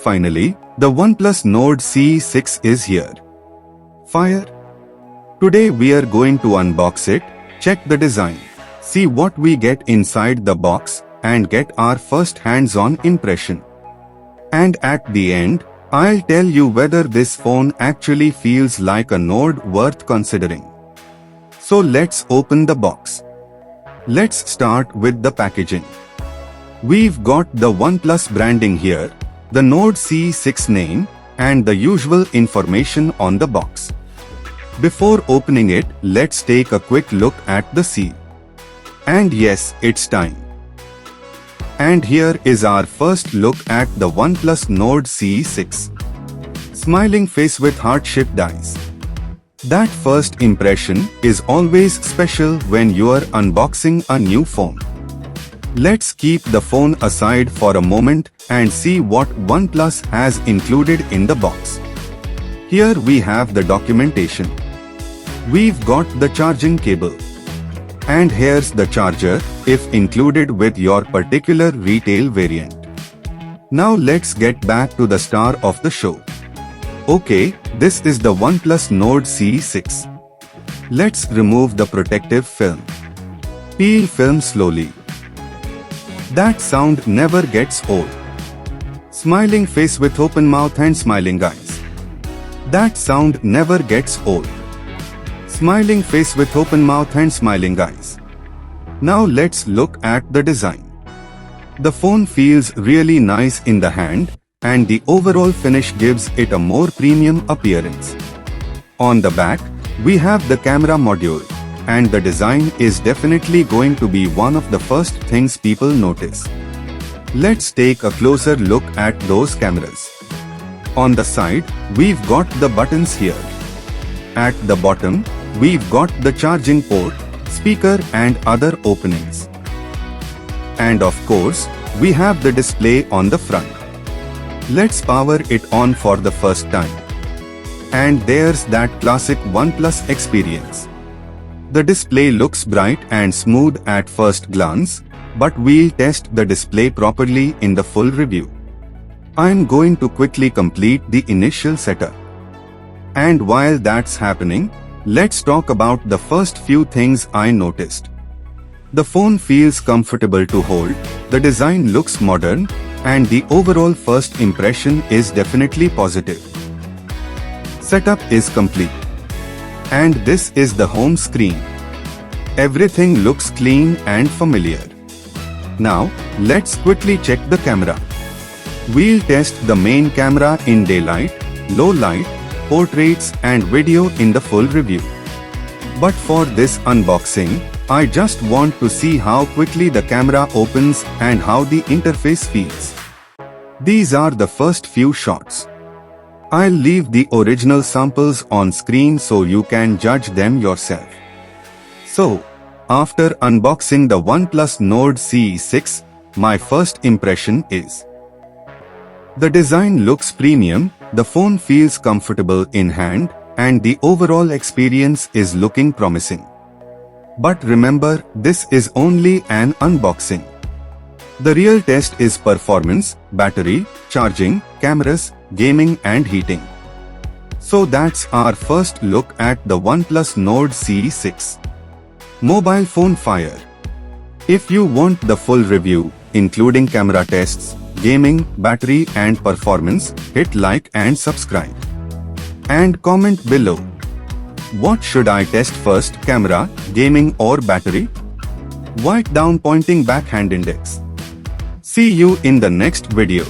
Finally, the OnePlus Nord CE6 is here. Fire! Today we are going to unbox it, check the design, see what we get inside the box, and get our first hands-on impression. And at the end, I'll tell you whether this phone actually feels like a Nord worth considering. So let's open the box. Let's start with the packaging. We've got the OnePlus branding here, the Nord CE6 name, and the usual information on the box. Before opening it, let's take a quick look at the seal. And yes, it's time. And here is our first look at the OnePlus Nord CE6. Smiling face with heart-shaped eyes. That first impression is always special when you are unboxing a new phone. Let's keep the phone aside for a moment and see what OnePlus has included in the box. Here we have the documentation. We've got the charging cable. And here's the charger, if included with your particular retail variant. Now let's get back to the star of the show. Okay, this is the OnePlus Nord CE6. Let's remove the protective film. Peel film slowly. That sound never gets old. Smiling face with open mouth and smiling eyes. That sound never gets old. Smiling face with open mouth and smiling eyes. Now let's look at the design. The phone feels really nice in the hand, and the overall finish gives it a more premium appearance. On the back, we have the camera module, and the design is definitely going to be one of the first things people notice. Let's take a closer look at those cameras. On the side, we've got the buttons here. At the bottom, we've got the charging port, speaker and other openings. And of course, we have the display on the front. Let's power it on for the first time. And there's that classic OnePlus experience. The display looks bright and smooth at first glance, but we'll test the display properly in the full review. I'm going to quickly complete the initial setup. And while that's happening, let's talk about the first few things I noticed. The phone feels comfortable to hold, the design looks modern, and the overall first impression is definitely positive. Setup is complete. And this is the home screen. Everything looks clean and familiar. Now, let's quickly check the camera. We'll test the main camera in daylight, low light, portraits and video in the full review. But for this unboxing, I just want to see how quickly the camera opens and how the interface feels. These are the first few shots. I'll leave the original samples on screen so you can judge them yourself. So, after unboxing the OnePlus Nord CE6, my first impression is: the design looks premium, the phone feels comfortable in hand, and the overall experience is looking promising. But remember, this is only an unboxing. The real test is performance, battery, charging, cameras, gaming and heating. So that's our first look at the OnePlus Nord CE6. Mobile phone fire. If you want the full review, including camera tests, gaming, battery and performance, hit like and subscribe. And comment below. What should I test first, camera, gaming or battery? Write down pointing back hand index. See you in the next video.